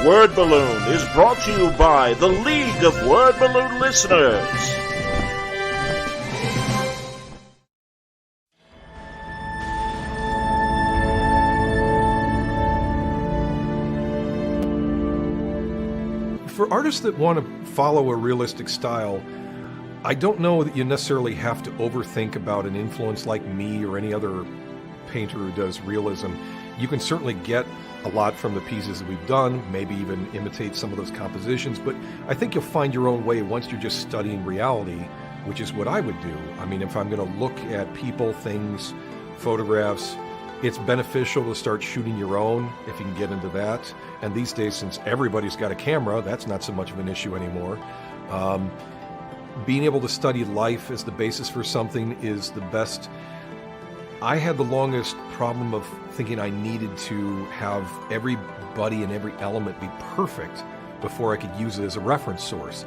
Word Balloon is brought to you by the League of Word Balloon Listeners. For artists that want to follow a realistic style, I don't know that you necessarily have to overthink about an influence like me or any other painter who does realism. You can certainly get a lot from the pieces that we've done, maybe even imitate some of those compositions, but I think you'll find your own way once you're just studying reality, which is what I would do. I mean, if I'm going to look at people, things, photographs, it's beneficial to start shooting your own if you can get into that. And these days, since everybody's got a camera, that's not so much of an issue anymore. Being able to study life as the basis for something is the best. I had the longest problem of thinking I needed to have everybody and every element be perfect before I could use it as a reference source.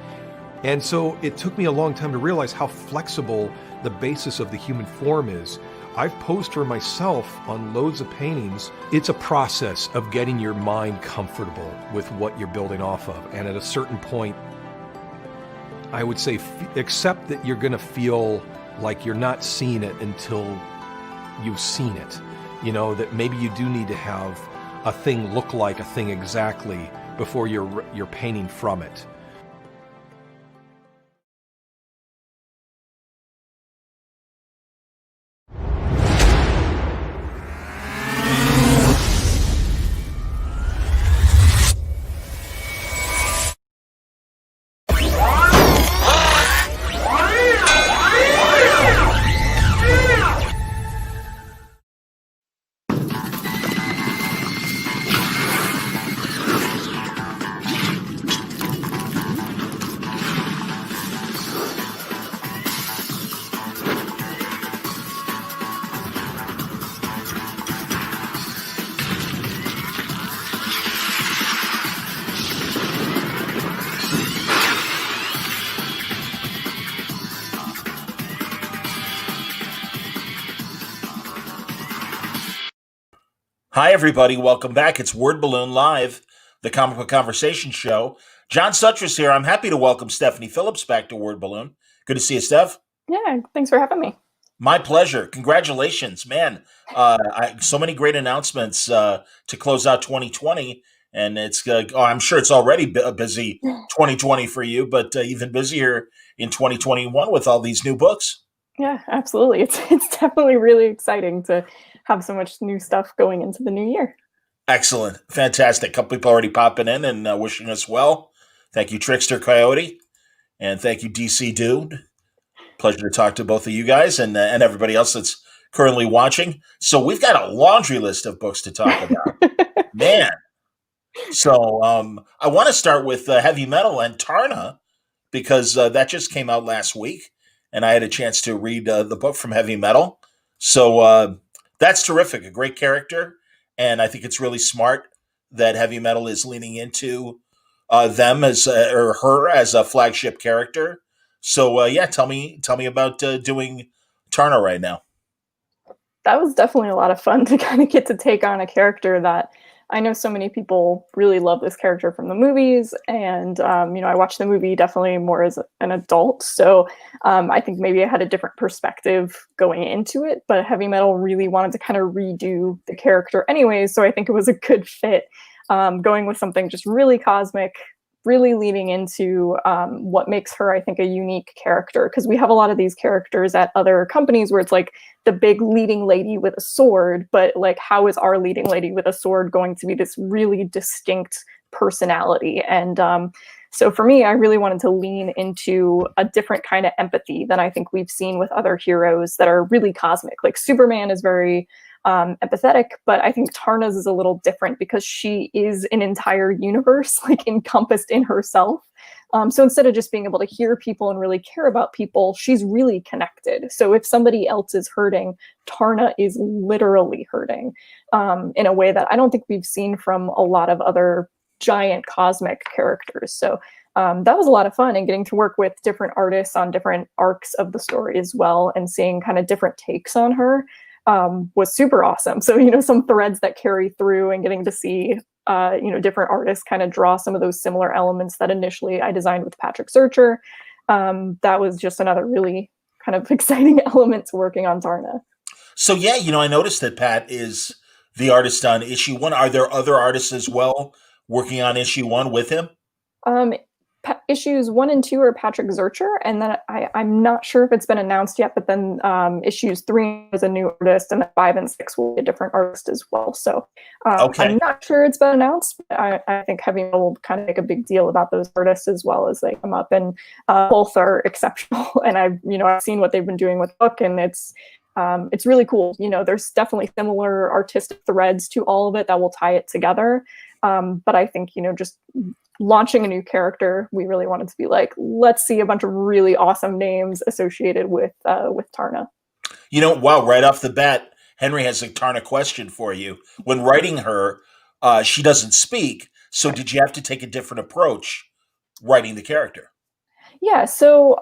And so it took me a long time to realize how flexible the basis of the human form is. I've posed for myself on loads of paintings. It's a process of getting your mind comfortable with what you're building off of. And at a certain point, I would say accept that you're going to feel like you're not seeing it until you've seen it. You know, that maybe you do need to have a thing look like a thing exactly before you're painting from it. Hi, everybody. Welcome back. It's Word Balloon Live, the comic book conversation show. John Suttress here. I'm happy to welcome Stephanie Phillips back to Word Balloon. Good to see you, Steph. Yeah, thanks for having me. My pleasure. Congratulations, man. So many great announcements to close out 2020. And I'm sure it's already a busy 2020 for you, but even busier in 2021 with all these new books. Yeah, absolutely. It's definitely really exciting to have so much new stuff going into the new year. Excellent. Fantastic. A couple people already popping in and wishing us well. Thank you, Trickster Coyote. And thank you, DC Dude. Pleasure to talk to both of you guys and everybody else that's currently watching. So we've got a laundry list of books to talk about. Man. So I want to start with Heavy Metal and Taarna because that just came out last week. And I had a chance to read the book from Heavy Metal. So that's terrific. A great character. And I think it's really smart that Heavy Metal is leaning into them or her as a flagship character. So tell me about doing Taarna right now. That was definitely a lot of fun to kind of get to take on a character that I know so many people really love this character from the movies. And, I watched the movie definitely more as an adult. So I think maybe I had a different perspective going into it, but Heavy Metal really wanted to kind of redo the character anyways. So I think it was a good fit going with something just really cosmic, really leaning into what makes her, I think, a unique character. Because we have a lot of these characters at other companies where it's like the big leading lady with a sword, but like, how is our leading lady with a sword going to be this really distinct personality? And so for me, I really wanted to lean into a different kind of empathy than I think we've seen with other heroes that are really cosmic. Like Superman is very empathetic, but I think Taarna's is a little different because she is an entire universe, like encompassed in herself. So instead of just being able to hear people and really care about people, she's really connected. So if somebody else is hurting, Taarna is literally hurting in a way that I don't think we've seen from a lot of other giant cosmic characters. So that was a lot of fun, and getting to work with different artists on different arcs of the story as well, and seeing kind of different takes on her was super awesome. So, some threads that carry through, and getting to see different artists kind of draw some of those similar elements that initially I designed with Patrick Zurcher. That was just another really kind of exciting element to working on Taarna. So yeah, I noticed that Pat is the artist on issue one. Are there other artists as well working on issue one with him? Um, issues 1 and 2 are Patrick Zurcher, and then I'm not sure if it's been announced yet, but then issues 3 is a new artist, and then 5 and 6 will be a different artist as well. So Okay. I'm not sure it's been announced, but I think Heavy Metal will kind of make a big deal about those artists as well as they come up, and both are exceptional. And I've seen what they've been doing with Book, and it's really cool. There's definitely similar artistic threads to all of it that will tie it together. But I think, just launching a new character, we really wanted to be like, let's see a bunch of really awesome names associated with Taarna. Wow, right off the bat, Henry has a Taarna question for you. When writing her, she doesn't speak. So did you have to take a different approach writing the character? Yeah, so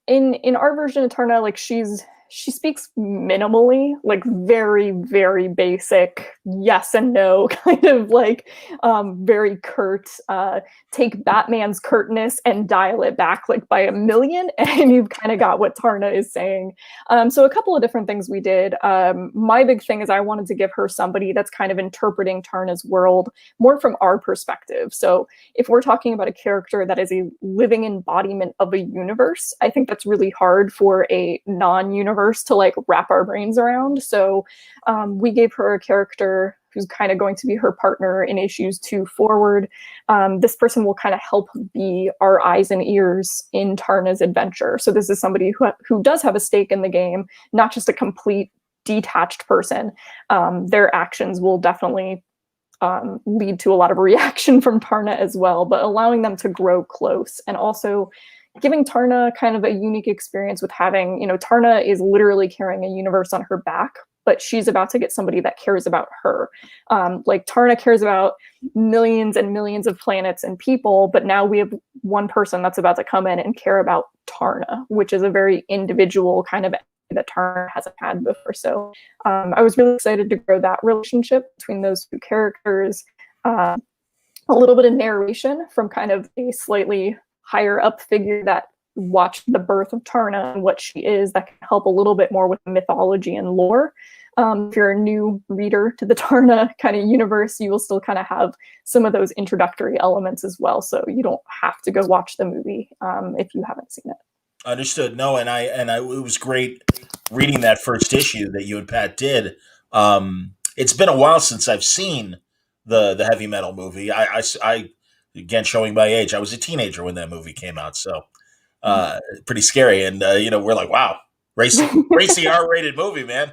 in our version of Taarna, like she speaks minimally, like very, very basic yes and no, kind of like very curt, take Batman's curtness and dial it back like by 1,000,000, and you've kind of got what Taarna is saying. So a couple of different things we did. My big thing is I wanted to give her somebody that's kind of interpreting Taarna's world more from our perspective. So if we're talking about a character that is a living embodiment of a universe, I think that's really hard for a non-universe to like wrap our brains around. So we gave her a character who's kind of going to be her partner in issues 2 forward. This person will kind of help be our eyes and ears in Taarna's adventure. So this is somebody who does have a stake in the game, not just a complete detached person. Their actions will definitely lead to a lot of reaction from Taarna as well, but allowing them to grow close, and also giving Taarna kind of a unique experience with having, Taarna is literally carrying a universe on her back, but she's about to get somebody that cares about her. Like Taarna cares about millions and millions of planets and people, but now we have one person that's about to come in and care about Taarna, which is a very individual kind of that Taarna hasn't had before. So I was really excited to grow that relationship between those two characters. A little bit of narration from kind of a slightly higher up figure that watched the birth of Taarna and what she is, that can help a little bit more with mythology and lore. If you're a new reader to the Taarna kind of universe, you will still kind of have some of those introductory elements as well. So you don't have to go watch the movie if you haven't seen it. Understood. No, and it was great reading that first issue that you and Pat did. It's been a while since I've seen the Heavy Metal movie. I again, showing my age, I was a teenager when that movie came out, so pretty scary. And we're like, wow, racy R-rated movie, man.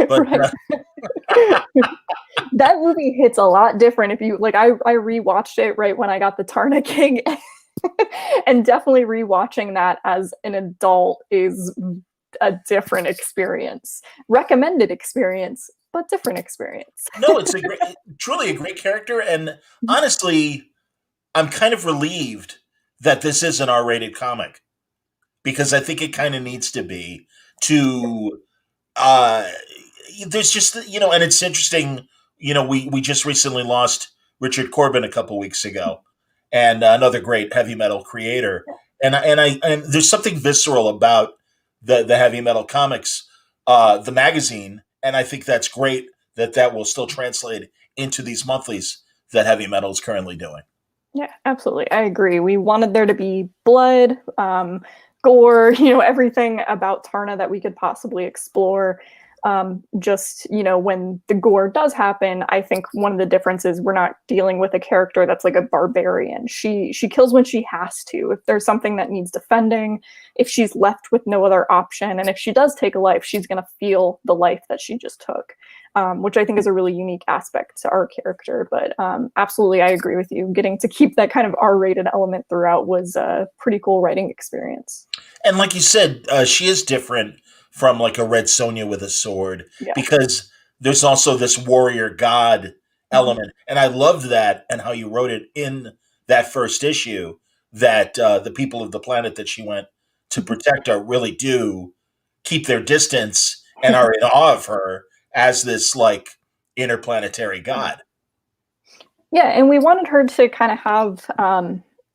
But that movie hits a lot different. If you like, I rewatched it right when I got the Taarna King, and definitely rewatching that as an adult is a different experience. Recommended experience, but different experience. No, it's truly a great character, and honestly, I'm kind of relieved that this is an R-rated comic, because I think it kind of needs to be to. There's just and it's interesting. We just recently lost Richard Corbin a couple weeks ago, and another great heavy metal creator. And there's something visceral about the heavy metal comics, the magazine, and I think that's great that will still translate into these monthlies that heavy metal is currently doing. Yeah, absolutely. I agree. We wanted there to be blood, gore, everything about Taarna that we could possibly explore. Just, when the gore does happen, I think one of the differences, we're not dealing with a character that's like a barbarian. She kills when she has to. If there's something that needs defending, if she's left with no other option, and if she does take a life, she's going to feel the life that she just took, which I think is a really unique aspect to our character. But absolutely, I agree with you. Getting to keep that kind of R-rated element throughout was a pretty cool writing experience. And like you said, she is different from like a Red Sonja with a sword, because there's also this warrior god element. And I loved that, and how you wrote it in that first issue, that the people of the planet that she went to protect really do keep their distance and are in awe of her as this like interplanetary god. Yeah, and we wanted her to kind of have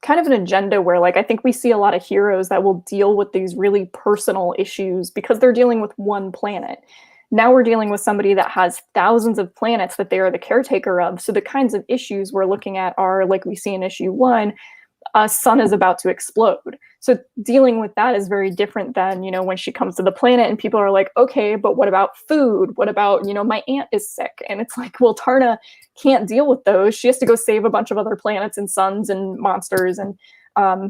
kind of an agenda where, like, I think we see a lot of heroes that will deal with these really personal issues because they're dealing with one planet. Now we're dealing with somebody that has thousands of planets that they are the caretaker of. So the kinds of issues we're looking at are, like we see in issue 1, a sun is about to explode. So dealing with that is very different than, when she comes to the planet and people are like, okay, but what about food? What about, my aunt is sick? And it's like, well, Taarna can't deal with those. She has to go save a bunch of other planets and suns and monsters. And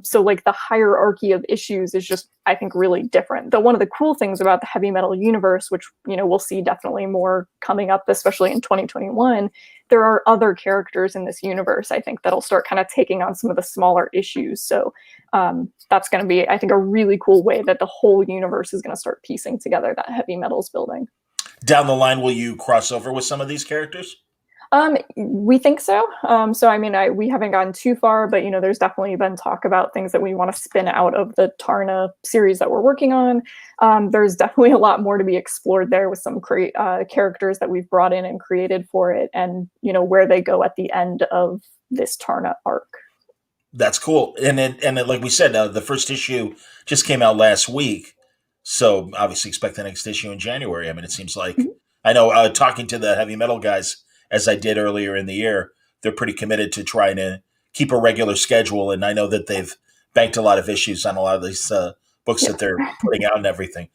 so like the hierarchy of issues is just, I think, really different. Though one of the cool things about the heavy metal universe, which, we'll see definitely more coming up, especially in 2021, there are other characters in this universe, I think, that'll start kind of taking on some of the smaller issues. So that's going to be, I think, a really cool way that the whole universe is going to start piecing together that heavy metal's building. Down the line, will you cross over with some of these characters? We think so. So, I mean, we haven't gotten too far, but, there's definitely been talk about things that we want to spin out of the Taarna series that we're working on. There's definitely a lot more to be explored there with some characters that we've brought in and created for it, and, where they go at the end of this Taarna arc. That's cool. And like we said, the first issue just came out last week. So obviously expect the next issue in January. I mean, it seems like, I know, talking to the heavy metal guys, as I did earlier in the year, they're pretty committed to trying to keep a regular schedule. And I know that they've banked a lot of issues on a lot of these books that they're putting out and everything.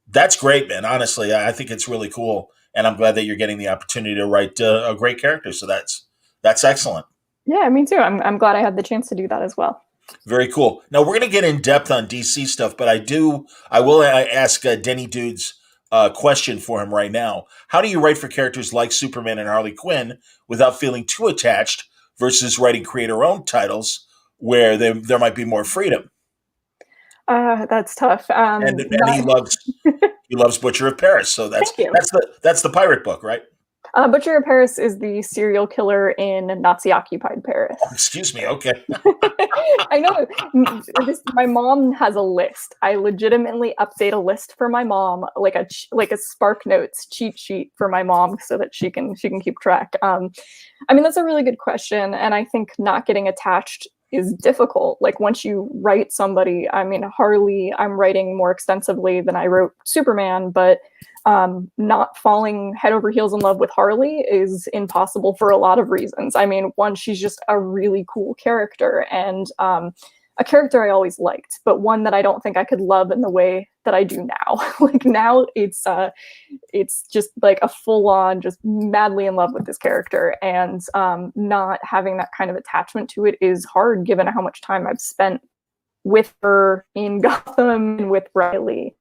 That's great, man. Honestly, I think it's really cool. And I'm glad that you're getting the opportunity to write a great character. So that's excellent. Yeah, me too. I'm glad I had the chance to do that as well. Very cool. Now we're going to get in depth on DC stuff, but I will ask Denny Dude's question for him right now. How do you write for characters like Superman and Harley Quinn without feeling too attached versus writing creator-owned titles where there might be more freedom? That's tough. And he loves Butcher of Paris, so that's the pirate book, right? Butcher of Paris is the serial killer in Nazi-occupied Paris. Oh, excuse me. Okay. I know. My mom has a list. I legitimately update a list for my mom, like a Spark Notes cheat sheet for my mom, so that she can keep track. I mean, that's a really good question, and I think not getting attached is difficult. Like, once you write somebody, I mean, Harley, I'm writing more extensively than I wrote Superman, but not falling head over heels in love with Harley is impossible for a lot of reasons. I mean, one, she's just a really cool character, and a character I always liked, but one that I don't think I could love in the way that I do now. Like, now it's just like a full-on, just madly in love with this character, and not having that kind of attachment to it is hard, given how much time I've spent with her in Gotham and with Riley.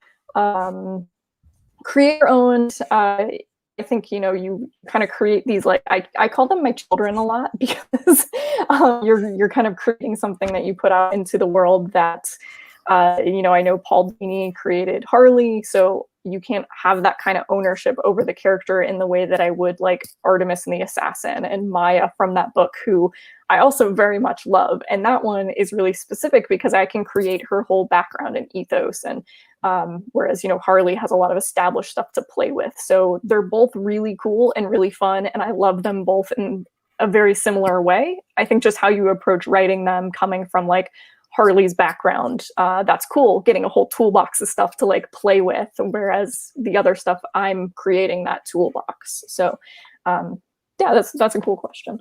Creator owned, I think, you kind of create these, like, I call them my children a lot, because you're kind of creating something that you put out into the world that, I know Paul Dini created Harley, so you can't have that kind of ownership over the character in the way that I would, like, Artemis and the Assassin and Maya from that book, who I also very much love. And that one is really specific because I can create her whole background and ethos, and whereas, Harley has a lot of established stuff to play with. So they're both really cool and really fun, and I love them both in a very similar way. I think just how you approach writing them, coming from, like, Harley's background, that's cool, getting a whole toolbox of stuff to, like, play with, whereas the other stuff, I'm creating that toolbox. So yeah, that's a cool question.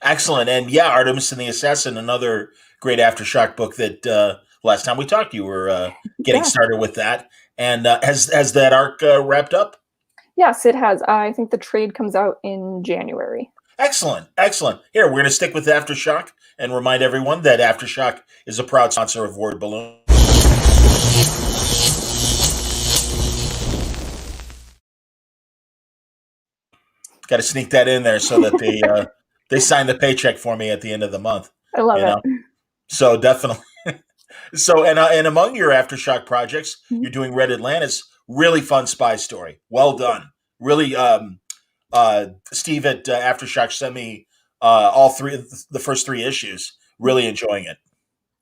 Excellent. And yeah, Artemis and the Assassin, another great Aftershock book that last time we talked, you were getting started with that. And has that arc wrapped up? Yes, it has. I think the trade comes out in January. Excellent. Excellent. Here, we're going to stick with Aftershock and remind everyone that Aftershock is a proud sponsor of Word Balloon. Got to sneak that in there so that they sign the paycheck for me at the end of the month. I love it. So definitely. So, and among your Aftershock projects, you're doing Red Atlantis, really fun spy story. Well done. Really, Steve at Aftershock sent me the first 3 issues. Really enjoying it.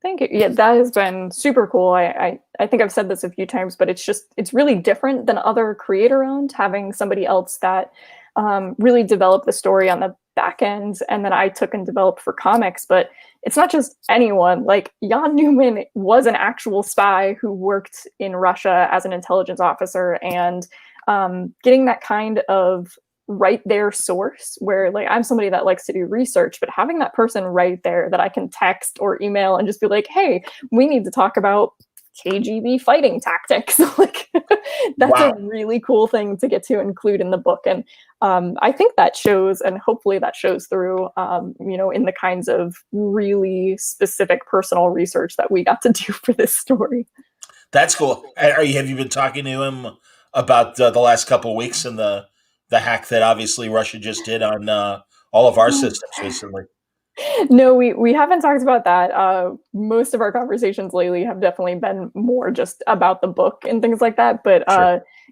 Thank you. Yeah, that has been super cool. I think I've said this a few times, but it's really different than other creator owned, having somebody else that really developed the story on the back end, and then I took and developed for comics. But it's not just anyone. Like, Jan Newman was an actual spy who worked in Russia as an intelligence officer, and getting that kind of right there source where, like, I'm somebody that likes to do research, but having that person right there that I can text or email and just be like, hey, we need to talk about KGB fighting tactics. Like, that's a really cool thing to get to include in the book. And I think that shows, and hopefully that shows through, in the kinds of really specific personal research that we got to do for this story. That's cool. Have you been talking to him about the last couple of weeks and the hack that obviously Russia just did on all of our systems recently? No, we haven't talked about that. Most of our conversations lately have definitely been more just about the book and things like that. But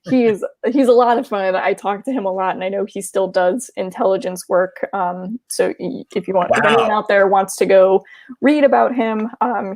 Sure. he's a lot of fun. I talk to him a lot, and I know he still does intelligence work. So if anyone out there wants to go read about him,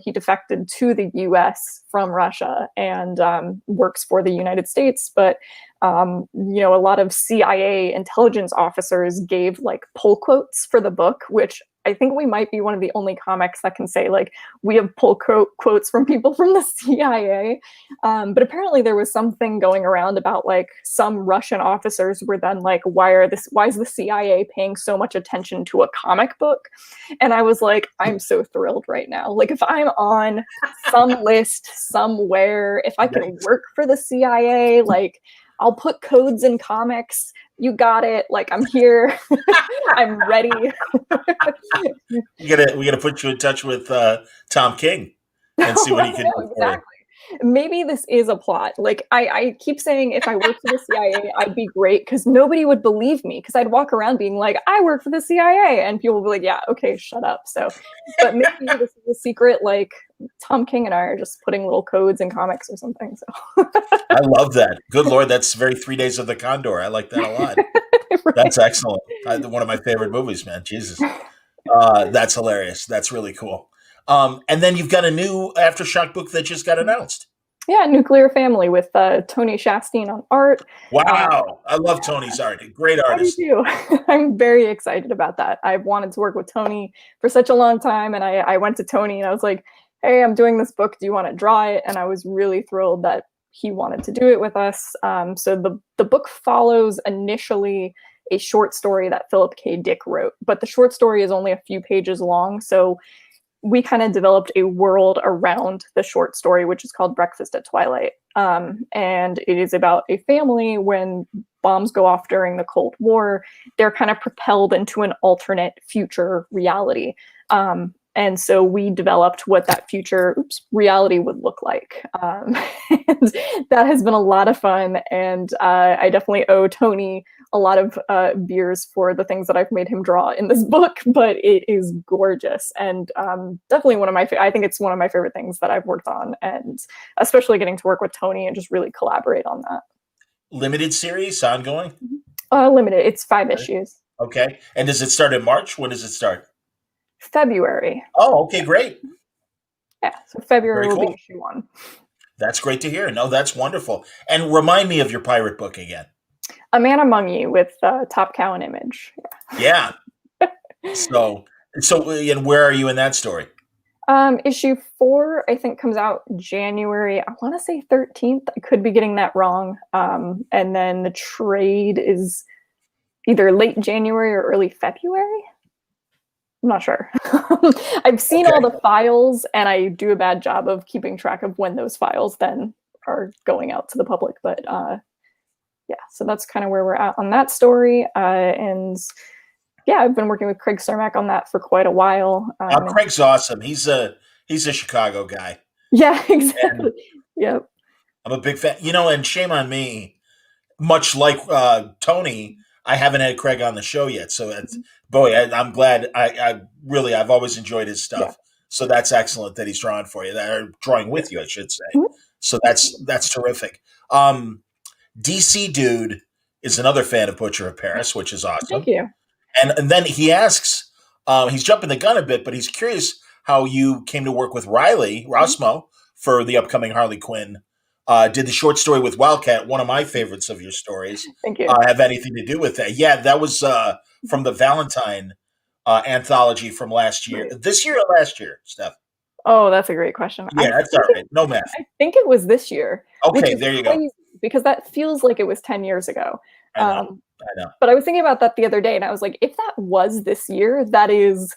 he defected to the U.S. from Russia and works for the United States. But a lot of CIA intelligence officers gave like pull quotes for the book, which I think we might be one of the only comics that can say, like, we have pull quotes from people from the CIA. But apparently there was something going around about, like, some Russian officers were then like, why is the CIA paying so much attention to a comic book? And I was like, I'm so thrilled right now. Like, if I'm on some list somewhere, if I can work for the CIA, like, I'll put codes in comics. You got it. Like, I'm here. I'm ready. we gotta put you in touch with Tom King and see what he can do. Exactly. Maybe this is a plot. Like, I keep saying if I worked for the CIA, I'd be great, because nobody would believe me, because I'd walk around being like, I work for the CIA, and people would be like, yeah, okay, shut up. So, but maybe this is a secret, like, Tom King and I are just putting little codes in comics or something. So I love that. Good Lord, that's very 3 Days of the Condor. I like that a lot. Right. That's excellent. One of my favorite movies, man. Jesus. That's hilarious. That's really cool. And then you've got a new Aftershock book that just got announced. Yeah, Nuclear Family with Tony Shastine on art. Wow. I love Tony's art. Great artist. I do too. I'm very excited about that. I've wanted to work with Tony for such a long time, and I went to Tony and I was like, hey, I'm doing this book. Do you want to draw it? And I was really thrilled that he wanted to do it with us. So the book follows initially a short story that Philip K. Dick wrote, but the short story is only a few pages long. So we kind of developed a world around the short story, which is called Breakfast at Twilight. And it is about a family when bombs go off during the Cold War. They're kind of propelled into an alternate future reality. And so we developed what that future reality would look like. And that has been a lot of fun. And I definitely owe Tony a lot of beers for the things that I've made him draw in this book, but it is gorgeous. And definitely I think it's one of my favorite things that I've worked on, and especially getting to work with Tony and just really collaborate on that. Limited series, ongoing? Limited. It's 5 issues. Okay. And does it start in March? When does it start? February. Oh, okay, great. Yeah, so February will be issue 1. That's great to hear. No, that's wonderful. And remind me of your pirate book again. A Man Among You with Top Cow and Image. Yeah. So, and where are you in that story? Issue 4, I think, comes out January. I want to say 13th. I could be getting that wrong. And then the trade is either late January or early February. I'm not sure. I've seen all the files, and I do a bad job of keeping track of when those files then are going out to the public. But yeah, so that's kind of where we're at on that story. And yeah, I've been working with Craig Cermak on that for quite a while. Craig's awesome. He's a Chicago guy. Yeah, exactly. Yep. I'm a big fan. And shame on me. Much like Tony, I haven't had Craig on the show yet. So, boy, I'm glad. I've always enjoyed his stuff. Yeah. So that's excellent that he's drawing for you. Or drawing with you, I should say. Mm-hmm. So that's terrific. DC Dude is another fan of Butcher of Paris, which is awesome. Thank you. And then he asks, he's jumping the gun a bit, but he's curious how you came to work with Riley Rossmo for the upcoming Harley Quinn. Did the short story with Wildcat, one of my favorites of your stories, Thank you. Have anything to do with that? Yeah, that was from the Valentine anthology from last year. Right. This year or last year, Steph? Oh, that's a great question. Yeah, that's all right. No math. I think it was this year, which Okay, is there you go. crazy because that feels like it was 10 years ago. I know. Um, I know. but I was thinking about that the other day, and I was like, if that was this year, that is,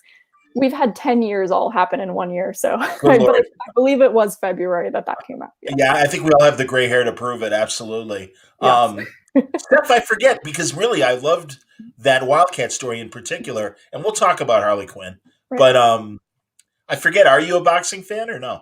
we've had 10 years all happen in 1 year. So Good Lord. I believe it was February that came out. Yeah. Yeah, I think we all have the gray hair to prove it. Absolutely. Yes. Steph, I forget because really I loved that Wildcat story in particular, and we'll talk about Harley Quinn. Right. But I forget. Are you a boxing fan or no?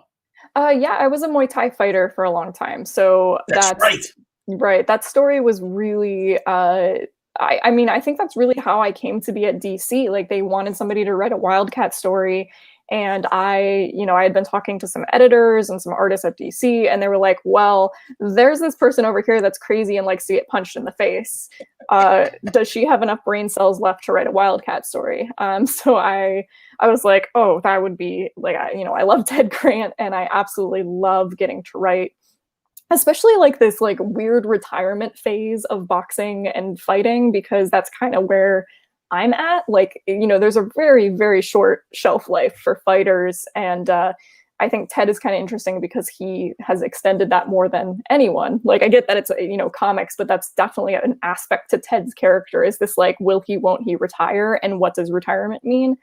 Yeah, I was a Muay Thai fighter for a long time. So That's that's right. right. That story was really I mean, I think that's really how I came to be at DC. Like they wanted somebody to write a Wildcat story. And I had been talking to some editors and some artists at DC, and they were like, well, there's this person over here that's crazy and likes to get punched in the face. Does she have enough brain cells left to write a Wildcat story? So I was like, oh, that would be like, I love Ted Grant, and I absolutely love getting to write, especially like this like weird retirement phase of boxing and fighting, because that's kind of where I'm at. Like, there's a very, very short shelf life for fighters. And I think Ted is kind of interesting because he has extended that more than anyone. Like, I get that it's, comics, but that's definitely an aspect to Ted's character, is this like, will he, won't he retire? And what does retirement mean?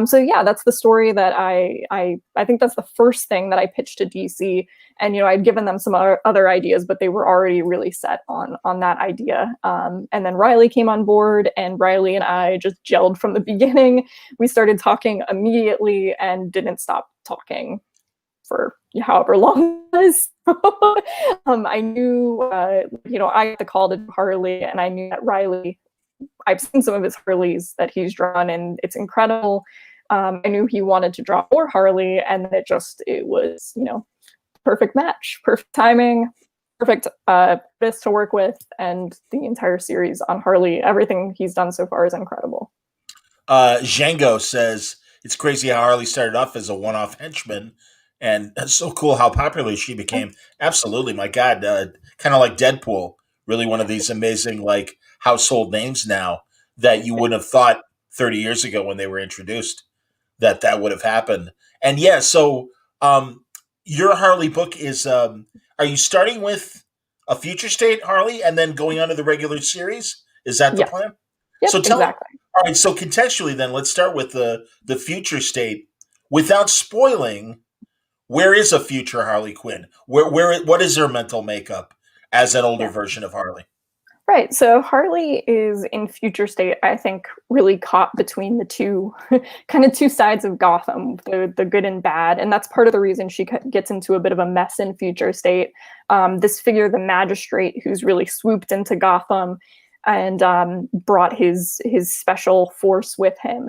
So yeah, that's the story that I think that's the first thing that I pitched to DC, and I'd given them some other ideas, but they were already really set on that idea. And then Riley came on board, and Riley and I just gelled from the beginning. We started talking immediately and didn't stop talking for however long it was. I knew, I got the call to Harley, and I knew that Riley. I've seen some of his Harleys that he's drawn, and it's incredible. I knew he wanted to draw more Harley, and it was, perfect match, perfect timing, perfect artist to work with, and the entire series on Harley, everything he's done so far is incredible. Django says it's crazy how Harley started off as a one-off henchman, and it's so cool how popular she became. Absolutely, my God, kind of like Deadpool. Really, one of these amazing like household names now that you wouldn't have thought 30 years ago when they were introduced that would have happened. And yeah, so your Harley book is. Are you starting with a future state Harley and then going on to the regular series? Is that the plan? Yep, So exactly. all right, so contextually, then let's start with the future state. Without spoiling, where is a future Harley Quinn? What is her mental makeup as an older version of Harley? Right. So Harley is in future state, I think, really caught between the two kind of two sides of Gotham, the good and bad. And that's part of the reason she gets into a bit of a mess in future state. This figure, the magistrate, who's really swooped into Gotham and brought his special force with him.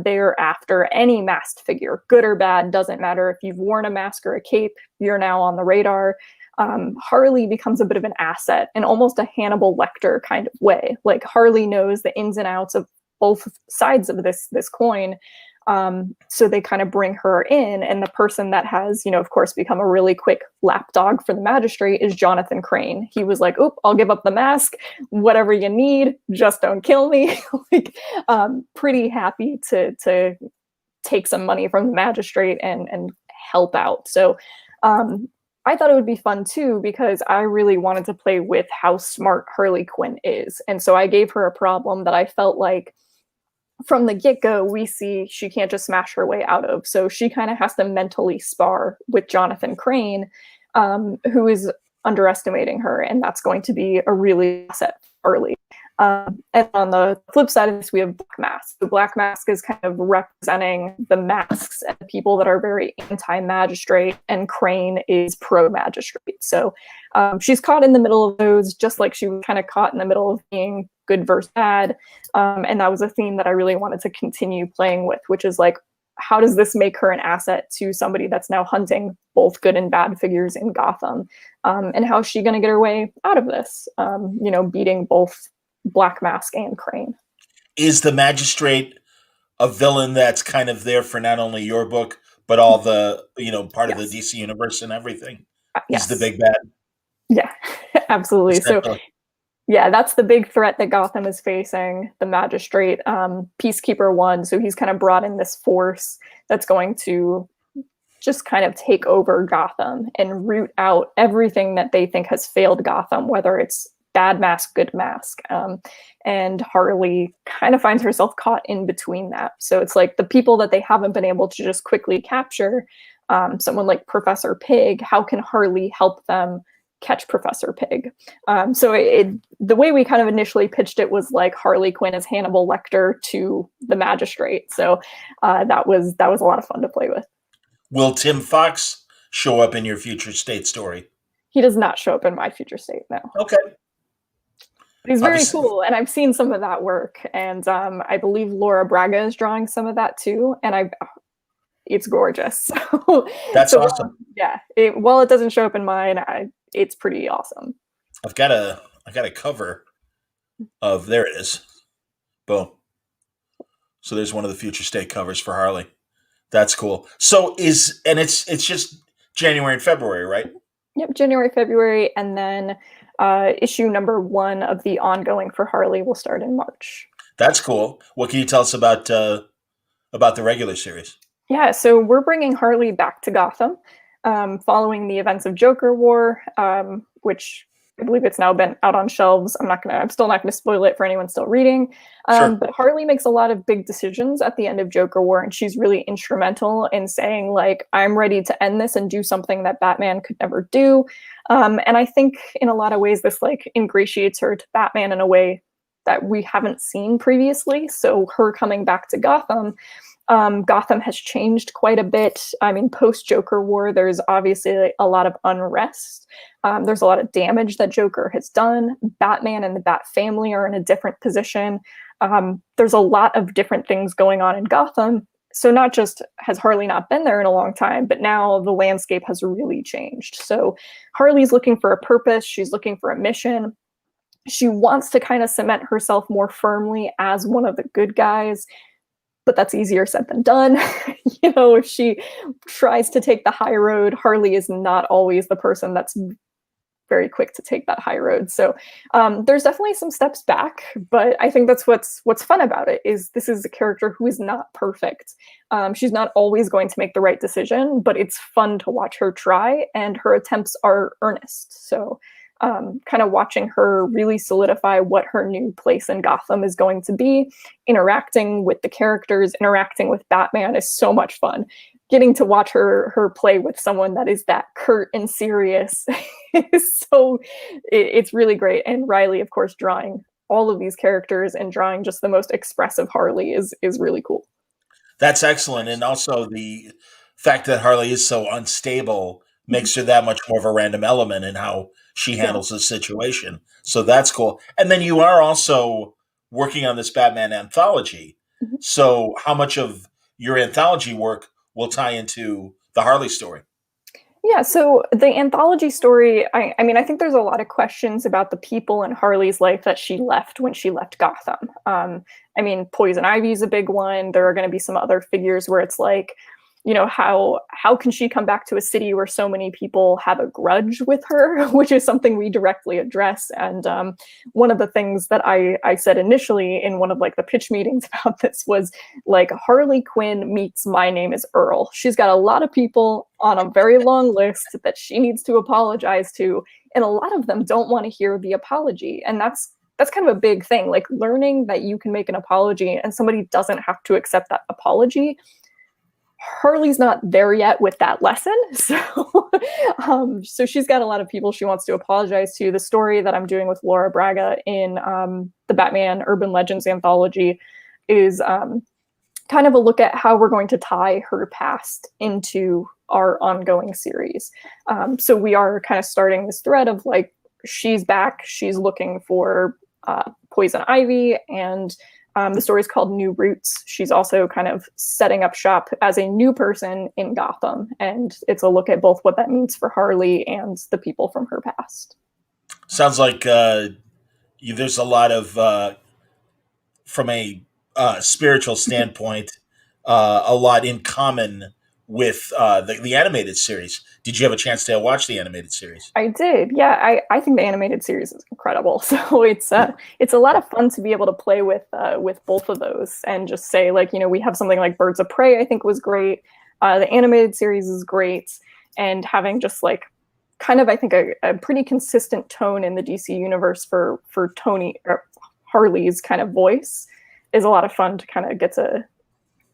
They're after any masked figure, good or bad, doesn't matter. If you've worn a mask or a cape, you're now on the radar. Harley becomes a bit of an asset in almost a Hannibal Lecter kind of way. Like Harley knows the ins and outs of both sides of this coin. So they kind of bring her in, and the person that has, of course, become a really quick lapdog for the magistrate is Jonathan Crane. He was like, "Oop, I'll give up the mask. Whatever you need, just don't kill me." Like, pretty happy to take some money from the magistrate and help out. So. I thought it would be fun too, because I really wanted to play with how smart Harley Quinn is. And so I gave her a problem that I felt like from the get-go, we see she can't just smash her way out of. So she kind of has to mentally spar with Jonathan Crane, who is underestimating her. And that's going to be a really asset for Harley. And on the flip side of this, we have Black Mask. So Black Mask is kind of representing the masks and people that are very anti-magistrate, and Crane is pro-magistrate. So she's caught in the middle of those, just like she was kind of caught in the middle of being good versus bad. And that was a theme that I really wanted to continue playing with, which is like, how does this make her an asset to somebody that's now hunting both good and bad figures in Gotham? And how is she going to get her way out of this, beating both Black Mask and Crane? Is the magistrate a villain that's kind of there for not only your book, but all the, part of the DC universe and everything? He's Yes. the big bad. Yeah, absolutely. So Yeah, that's the big threat that Gotham is facing, the Magistrate, Peacekeeper 1. So he's kind of brought in this force that's going to just kind of take over Gotham and root out everything that they think has failed Gotham, whether it's bad mask, good mask. And Harley kind of finds herself caught in between that. So it's like the people that they haven't been able to just quickly capture, someone like Professor Pig, how can Harley help them catch Professor Pig? So the way we kind of initially pitched it was like Harley Quinn as Hannibal Lecter to the Magistrate. So that was a lot of fun to play with. Will Tim Fox show up in your future state story? He does not show up in my future state, no. Okay. He's very cool, and I've seen some of that work, and I believe Laura Braga is drawing some of that too, and it's gorgeous. So that's awesome. Yeah, while it doesn't show up in mine, it's pretty awesome. I got a cover of, there it is. Boom. So there's one of the future state covers for Harley. That's cool. So it's just January and February, right? Yep, January, February, and then issue number 1 of the ongoing for Harley will start in March. That's cool. What can you tell us about the regular series? Yeah, so we're bringing Harley back to Gotham, following the events of Joker War, which I believe it's now been out on shelves. I'm still not gonna spoil it for anyone still reading. Sure. But Harley makes a lot of big decisions at the end of Joker War, and she's really instrumental in saying, like, I'm ready to end this and do something that Batman could never do. And I think in a lot of ways this like ingratiates her to Batman in a way that we haven't seen previously. So her coming back to Gotham, Gotham has changed quite a bit. I mean, post-Joker War, there's obviously a lot of unrest. There's a lot of damage that Joker has done. Batman and the Bat family are in a different position. There's a lot of different things going on in Gotham. So not just has Harley not been there in a long time, but now the landscape has really changed. So Harley's looking for a purpose. She's looking for a mission. She wants to kind of cement herself more firmly as one of the good guys. But that's easier said than done. If she tries to take the high road, Harley is not always the person that's very quick to take that high road. So there's definitely some steps back, but I think that's what's fun about it, is this is a character who is not perfect. She's not always going to make the right decision, but it's fun to watch her try, and her attempts are earnest. So kind of watching her really solidify what her new place in Gotham is going to be, interacting with the characters, interacting with Batman is so much fun. Getting to watch her play with someone that is that curt and serious it's really great. And Riley, of course, drawing all of these characters and drawing just the most expressive Harley is really cool. That's excellent. And also the fact that Harley is so unstable makes her that much more of a random element in how she handles the situation. So that's cool. And then you are also working on this Batman anthology. Mm-hmm. So how much of your anthology work will tie into the Harley story? Yeah, so the anthology story, I mean, I think there's a lot of questions about the people in Harley's life that she left when she left Gotham. I mean, Poison Ivy is a big one. There are going to be some other figures where it's like, how can she come back to a city where so many people have a grudge with her, which is something we directly address. And one of the things that I said initially in one of like the pitch meetings about this was like, Harley Quinn meets My Name is Earl. She's got a lot of people on a very long list that she needs to apologize to, and a lot of them don't want to hear the apology. And that's kind of a big thing, like learning that you can make an apology and somebody doesn't have to accept that apology. Harley's not there yet with that lesson. So, so she's got a lot of people she wants to apologize to. The story that I'm doing with Laura Braga in the Batman Urban Legends anthology is kind of a look at how we're going to tie her past into our ongoing series. So we are kind of starting this thread of like, she's back, she's looking for Poison Ivy, and the story is called New Roots. She's also kind of setting up shop as a new person in Gotham, and it's a look at both what that means for Harley and the people from her past. Sounds like there's a lot of, from a spiritual standpoint, a lot in common with the animated series. Did you have a chance to watch the animated series? I did. Yeah, I think the animated series is incredible. So it's a lot of fun to be able to play with both of those and just say, like, we have something like Birds of Prey, I think was great. The animated series is great, and having just like kind of, I think, a pretty consistent tone in the DC universe for Tony or Harley's kind of voice is a lot of fun to kind of get to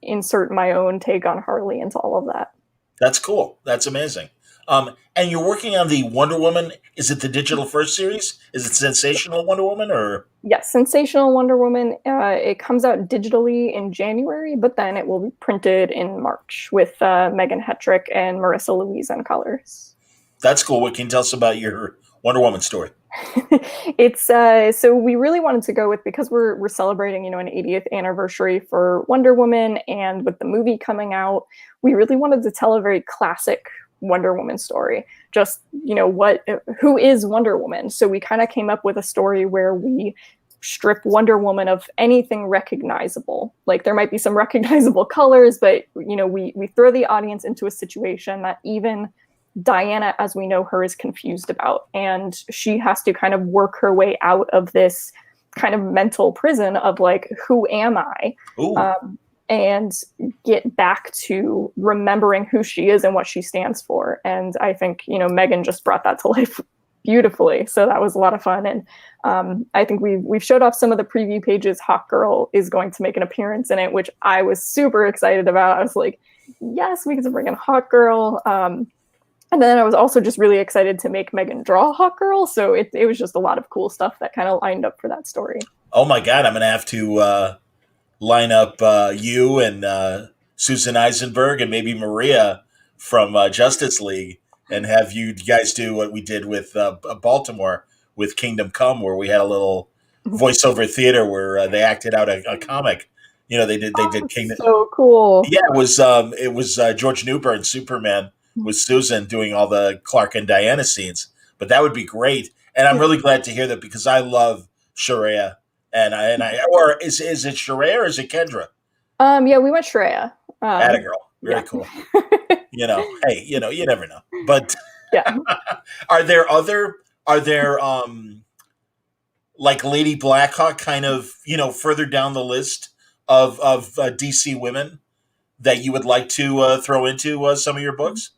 insert my own take on Harley into all of that. That's cool. That's amazing. And you're working on the Wonder Woman. Is it the digital first series? Is it Sensational Wonder Woman or? Yes, Sensational Wonder Woman. It comes out digitally in January, but then it will be printed in March with Megan Hetrick and Marissa Louise on colors. That's cool. What can you tell us about your Wonder Woman story? It's so we really wanted to go with, because we're celebrating an 80th anniversary for Wonder Woman, and with the movie coming out, we really wanted to tell a very classic Wonder Woman story. Just who is Wonder Woman? So we kind of came up with a story where we strip Wonder Woman of anything recognizable. Like, there might be some recognizable colors, but we throw the audience into a situation that even Diana, as we know her, is confused about, and she has to kind of work her way out of this kind of mental prison of like, who am I? And get back to remembering who she is and what she stands for. And I think Megan just brought that to life beautifully. So that was a lot of fun. And I think we've showed off some of the preview pages. Hawkgirl is going to make an appearance in it, which I was super excited about. I was like, yes, we get to bring in Hawkgirl. And then I was also just really excited to make Megan draw Hawkgirl. So it was just a lot of cool stuff that kind of lined up for that story. Oh my God, I'm going to have to line up you and Susan Eisenberg and maybe Maria from Justice League, and have you guys do what we did with Baltimore with Kingdom Come, where we had a little voiceover theater where they acted out a comic. They did Kingdom. So cool. Yeah, it was George Newbern, Superman, with Susan doing all the Clark and Diana scenes. But that would be great, and I'm really glad to hear that, because I love Shreya, or is it Shreya or is it Kendra? Yeah, we went Shreya. Atta girl, very cool. Hey, you never know. But yeah, are there like Lady Blackhawk kind of further down the list of DC women that you would like to throw into some of your books?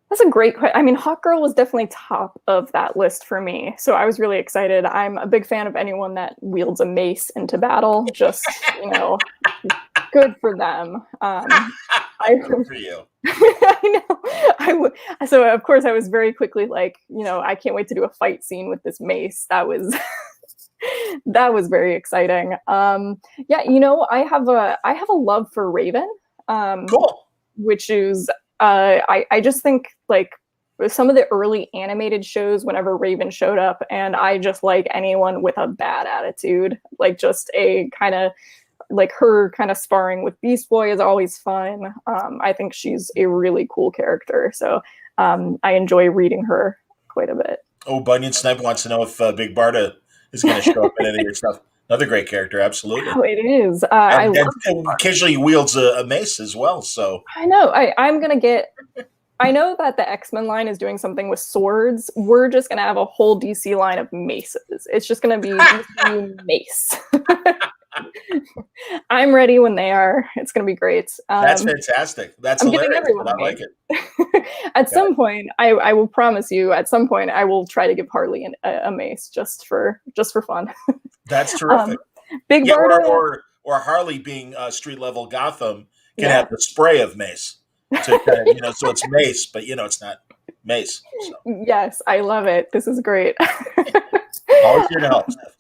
That's a great question. I mean, Hawkgirl was definitely top of that list for me. So I was really excited. I'm a big fan of anyone that wields a mace into battle. Just, good for them. Good for you. I know. So, of course, I was very quickly like, I can't wait to do a fight scene with this mace. That was that was very exciting. Yeah, I have a love for Raven. Cool. Which is I just think, like, some of the early animated shows, whenever Raven showed up, and I just like anyone with a bad attitude, like just a kind of like her kind of sparring with Beast Boy is always fun. I think she's a really cool character, so I enjoy reading her quite a bit. Oh, Bunyan Snipe wants to know if Big Barda is going to show up in any of your stuff. Another great character, absolutely. Oh, it is. And occasionally wields a mace as well. So I know. I'm gonna get. I know that the X-Men line is doing something with swords. We're just gonna have a whole DC line of maces. It's just gonna be DC mace. I'm ready when they are. It's gonna be great. That's fantastic. That's hilarious. I like it. At some point, I will promise you. At some point, I will try to give Harley a mace just for fun. That's terrific. Big Barda, or Harley being street level Gotham can have the spray of mace. To kind of, so it's mace, but it's not mace. So. Yes, I love it. This is great. Always here to help, Steph.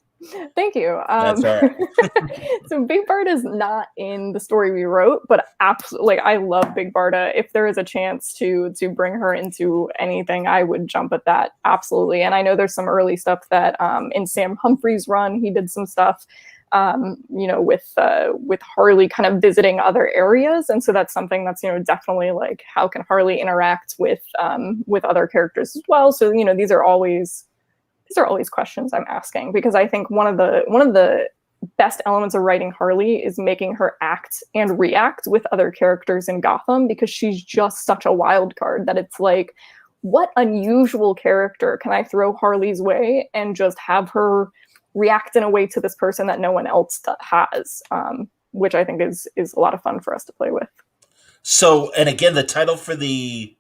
Thank you. That's all right. So Big Barda is not in the story we wrote, but absolutely, I love Big Barda. If there is a chance to bring her into anything, I would jump at that. Absolutely. And I know there's some early stuff that in Sam Humphrey's run, he did some stuff, with Harley kind of visiting other areas. And so that's something that's, definitely like, how can Harley interact with other characters as well? So, these are always questions I'm asking, because I think one of the best elements of writing Harley is making her act and react with other characters in Gotham, because she's just such a wild card that it's like, what unusual character can I throw Harley's way and just have her react in a way to this person that no one else has, which I think is a lot of fun for us to play with. So, and again, the title for the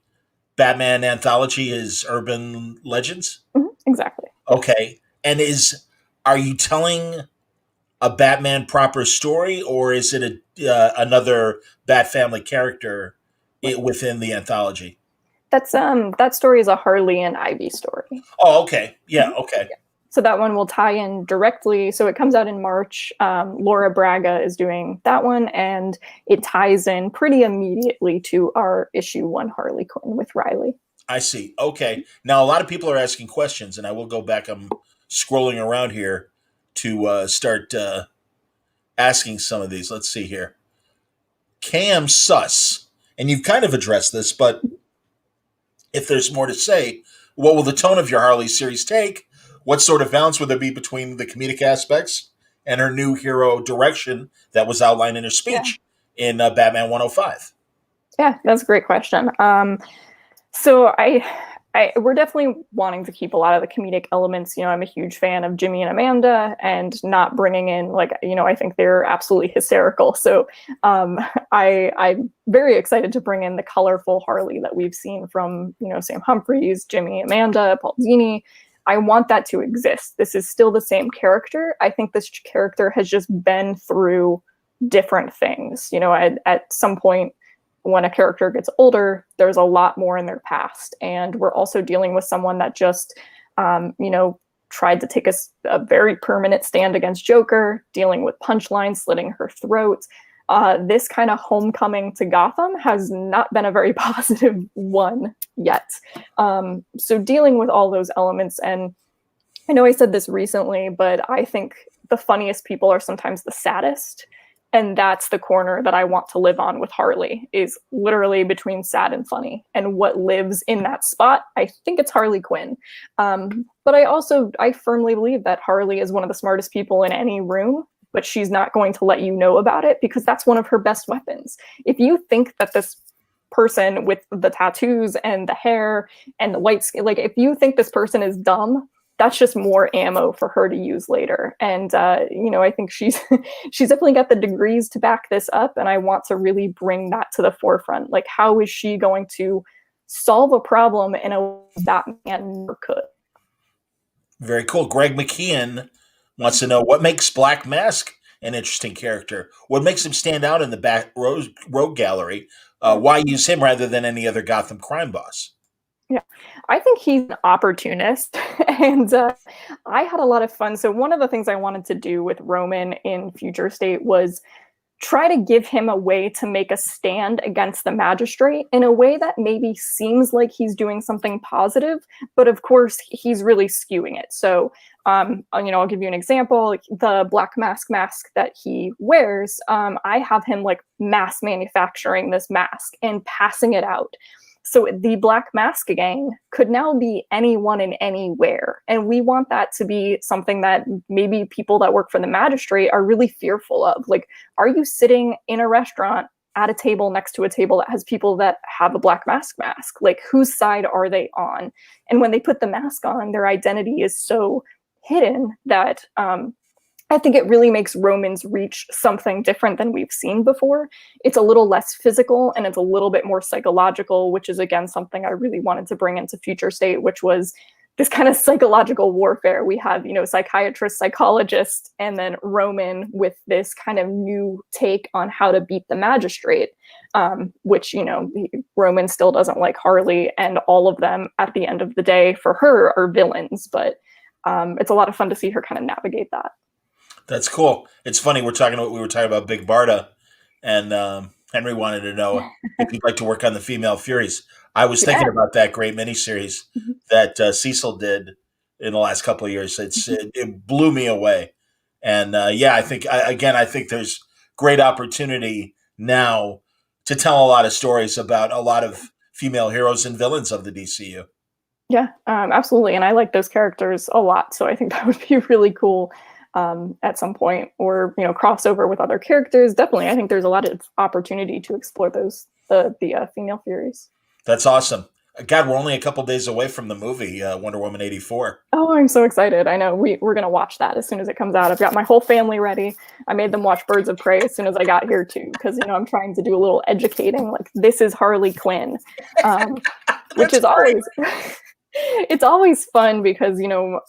Batman anthology is Urban Legends? Exactly. Okay. And are you telling a Batman proper story, or is it another Bat family character within the anthology? That story is a Harley and Ivy story. Oh, okay. Yeah, okay. Yeah. So that one will tie in directly. So it comes out in March. Laura Braga is doing that one, and it ties in pretty immediately to our issue 1 Harley Quinn with Riley. I see. Okay. Now, a lot of people are asking questions, and I will go back. I'm scrolling around here to start asking some of these. Let's see here. Cam Suss, and you've kind of addressed this, but if there's more to say, what will the tone of your Harley series take? What sort of balance will there be between the comedic aspects and her new hero direction that was outlined in her speech in Batman 105? Yeah, that's a great question. So we're definitely wanting to keep a lot of the comedic elements. I'm a huge fan of Jimmy and Amanda, and not bringing in, I think they're absolutely hysterical. So I'm very excited to bring in the colorful Harley that we've seen from, Sam Humphries, Jimmy, Amanda, Paul Dini. I want that to exist. This is still the same character. I think this character has just been through different things. At some point, when a character gets older, there's a lot more in their past. And we're also dealing with someone that just, tried to take a very permanent stand against Joker, dealing with punchlines, slitting her throat. This kind of homecoming to Gotham has not been a very positive one yet. So dealing with all those elements, and I know I said this recently, but I think the funniest people are sometimes the saddest. And that's the corner that I want to live on with Harley, is literally between sad and funny. And what lives in that spot, I think it's Harley Quinn. But I firmly believe that Harley is one of the smartest people in any room, but she's not going to let you know about it, because that's one of her best weapons. If you think that this person with the tattoos and the hair and the white skin, if you think this person is dumb, that's just more ammo for her to use later. And, I think she's definitely got the degrees to back this up. And I want to really bring that to the forefront. How is she going to solve a problem in a way Batman never could? Very cool. Greg McKeon wants to know, what makes Black Mask an interesting character? What makes him stand out in the back rogue gallery? Why use him rather than any other Gotham crime boss? Yeah, I think he's an opportunist, and I had a lot of fun. So one of the things I wanted to do with Roman in Future State was try to give him a way to make a stand against the magistrate in a way that maybe seems like he's doing something positive, but of course he's really skewing it. So, I'll give you an example. The Black mask that he wears, I have him mass manufacturing this mask and passing it out. So the Black Mask gang could now be anyone and anywhere. And we want that to be something that maybe people that work for the magistrate are really fearful of. Are you sitting in a restaurant at a table next to a table that has people that have a Black mask? Whose side are they on? And when they put the mask on, their identity is so hidden that I think it really makes Roman's reach something different than we've seen before. It's a little less physical, and it's a little bit more psychological, which is, again, something I really wanted to bring into Future State, which was this kind of psychological warfare. We have, psychiatrist, psychologist, and then Roman with this kind of new take on how to beat the magistrate, which, Roman still doesn't like Harley, and all of them at the end of the day for her are villains. But it's a lot of fun to see her kind of navigate that. That's cool. It's funny. We were talking about Big Barda, and Henry wanted to know if you'd like to work on the Female Furies. I was thinking about that great miniseries that Cecil did in the last couple of years. It blew me away, and I think there's great opportunity now to tell a lot of stories about a lot of female heroes and villains of the DCU. Yeah, absolutely. And I like those characters a lot, so I think that would be really cool. at some point, or crossover with other characters. Definitely, I think there's a lot of opportunity to explore the female Furies. That's awesome. God, we're only a couple days away from the movie Wonder Woman 84. Oh, I'm so excited. I know we're going to watch that as soon as it comes out. I've got my whole family ready. I made them watch Birds of Prey as soon as I got here too, because I'm trying to do a little educating, like, this is Harley Quinn, which is always it's always fun because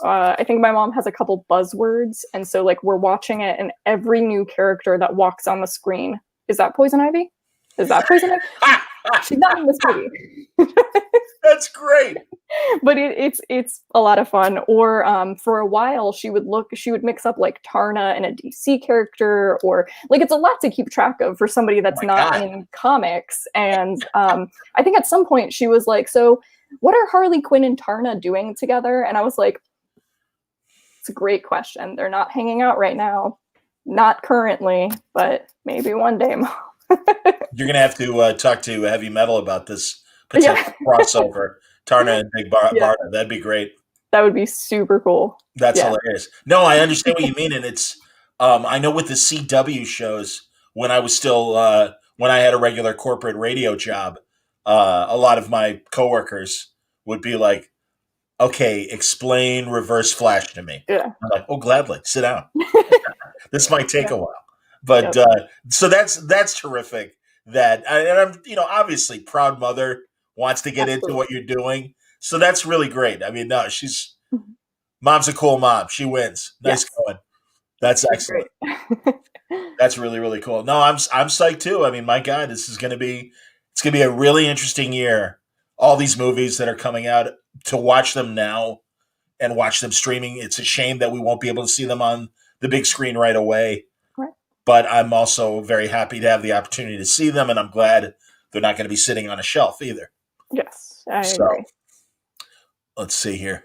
I think my mom has a couple buzzwords, and so like we're watching it, and every new character that walks on the screen, is that Poison Ivy? Is that Poison Ivy? She's not in this movie. That's great. But it's a lot of fun. Or for a while she would mix up like Taarna and a DC character, or like, it's a lot to keep track of for somebody that's not in comics. And I think at some point she was like, so what are Harley Quinn and Taarna doing together? And I was like, it's a great question. They're not hanging out right now. Not currently, but maybe one day, Mom. You're going to have to talk to Heavy Metal about this potential crossover. Taarna and Big Barda. That'd be great. That would be super cool. That's hilarious. No, I understand what you mean. And it's, I know with the CW shows, when I was still, when I had a regular corporate radio job, a lot of my coworkers would be like, okay, explain Reverse Flash to me. Yeah. I'm like, oh, gladly. Sit down. This might take a while. But so that's terrific. And I'm, obviously proud mother wants to get into what you're doing. So that's really great. I mean, no, mom's a cool mom. She wins. Nice going. That's excellent. That's really, really cool. No, I'm psyched too. I mean, my God, it's going to be a really interesting year. All these movies that are coming out, to watch them now and watch them streaming. It's a shame that we won't be able to see them on the big screen right away. But I'm also very happy to have the opportunity to see them, and I'm glad they're not going to be sitting on a shelf either. Yes, I agree. Let's see here.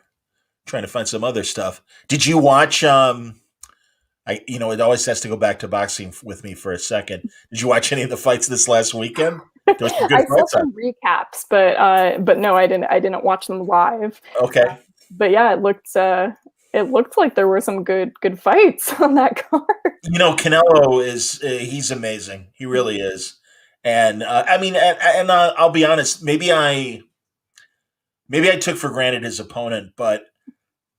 Trying to find some other stuff. Did you watch? It always has to go back to boxing with me for a second. Did you watch any of the fights this last weekend? I saw some recaps, but no, I didn't. I didn't watch them live. Okay. But yeah, it looked like there were some good fights on that card. Canelo he's amazing. He really is. And I'll be honest, maybe I took for granted his opponent, but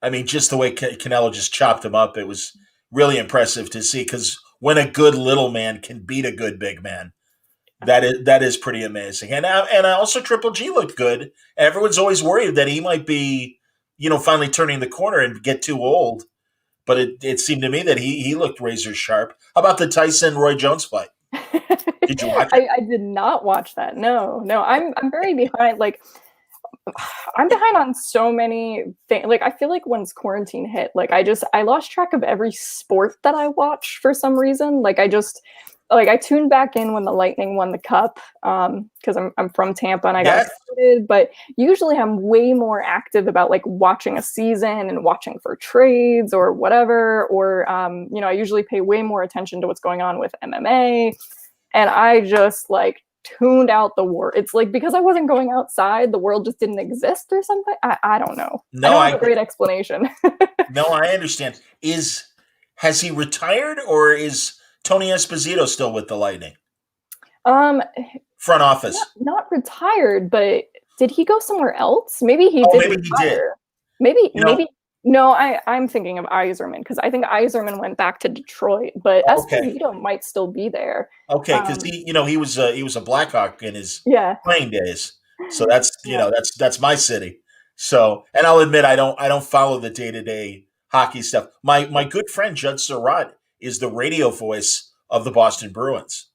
I mean, just the way Canelo just chopped him up, it was really impressive to see, because when a good little man can beat a good big man, that is pretty amazing. And also Triple G looked good. Everyone's always worried that he might be, finally turning the corner and get too old. But it seemed to me that he looked razor sharp. How about the Tyson-Roy Jones fight? Did you watch it? I did not watch that. No. I'm very behind. Like, I'm behind on so many things. Like, I feel like once quarantine hit, like I lost track of every sport that I watch for some reason. Like, I tuned back in when the Lightning won the cup, because I'm from Tampa and I got excited. But usually I'm way more active about like watching a season and watching for trades or whatever. Or I usually pay way more attention to what's going on with MMA. And I just like tuned out the world. It's like, because I wasn't going outside, the world just didn't exist or something. I don't know. No, I don't have a great explanation. No, I understand. Has he retired, or is Tony Esposito still with the Lightning? Front office. Not retired, but did he go somewhere else? Maybe he did. Maybe he did. Maybe. No, I'm thinking of Yzerman, because I think Yzerman went back to Detroit, but Esposito might still be there. Okay, because he was a Blackhawk in his playing days, so that's that's my city. So, and I'll admit I don't follow the day-to-day hockey stuff. My good friend Judd Surratt is the radio voice of the Boston Bruins.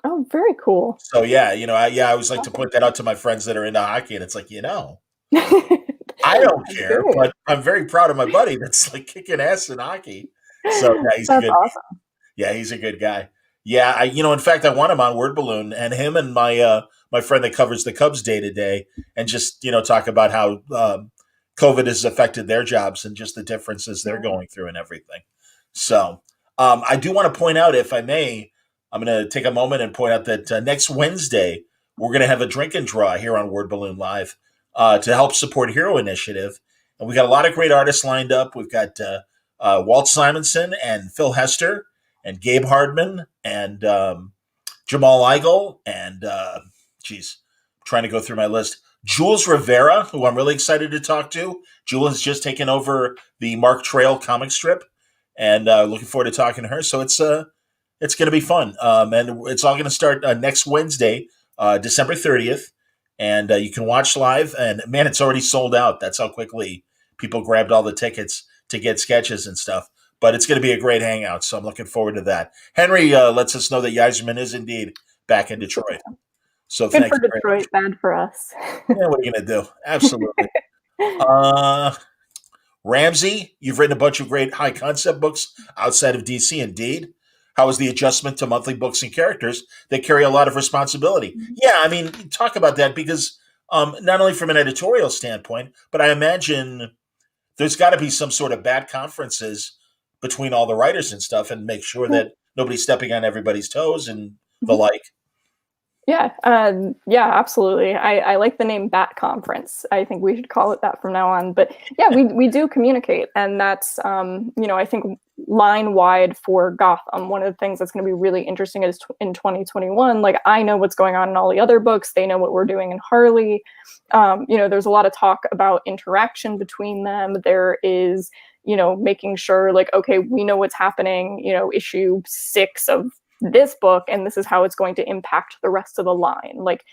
Oh, very cool. So I always like to point that out to my friends that are into hockey, and it's like, I don't care, but I'm very proud of my buddy that's like kicking ass in hockey. So he's a good. Awesome. Yeah, he's a good guy. Yeah, in fact, I want him on Word Balloon, and him and my friend that covers the Cubs day to day, and just talk about how COVID has affected their jobs and just the differences they're going through and everything. So I do want to point out, if I may, I'm going to take a moment and point out that next Wednesday we're going to have a drink and draw here on Word Balloon Live to help support Hero Initiative, and we got a lot of great artists lined up. We've got Walt Simonson and Phil Hester and Gabe Hardman and Jamal Igle and geez, trying to go through my list. Jules Rivera, who I'm really excited to talk to. Jules has just taken over the Mark Trail comic strip, and looking forward to talking to her. So it's going to be fun, and it's all going to start next Wednesday, December 30th, and you can watch live. And man, it's already sold out. That's how quickly people grabbed all the tickets to get sketches and stuff. But it's going to be a great hangout, so I'm looking forward to that. Henry lets us know that Yzerman is indeed back in Detroit. So Good thank for you very Detroit, bad for us. much. Yeah, what are you going to do? Absolutely. Ramsey, you've written a bunch of great high concept books outside of DC, indeed. How is the adjustment to monthly books and characters that carry a lot of responsibility? Yeah, I mean, talk about that because not only from an editorial standpoint, but I imagine there's got to be some sort of bad conferences between all the writers and stuff and make sure that nobody's stepping on everybody's toes and the like. Yeah, absolutely. I like the name Bat Conference. I think we should call it that from now on. But yeah, we do communicate, and that's I think line wide for Gotham. One of the things that's going to be really interesting is in 2021. Like I know what's going on in all the other books. They know what we're doing in Harley. There's a lot of talk about interaction between them. There is making sure like okay, we know what's happening. Issue 6 of this book and this is how it's going to impact the rest of the line. Like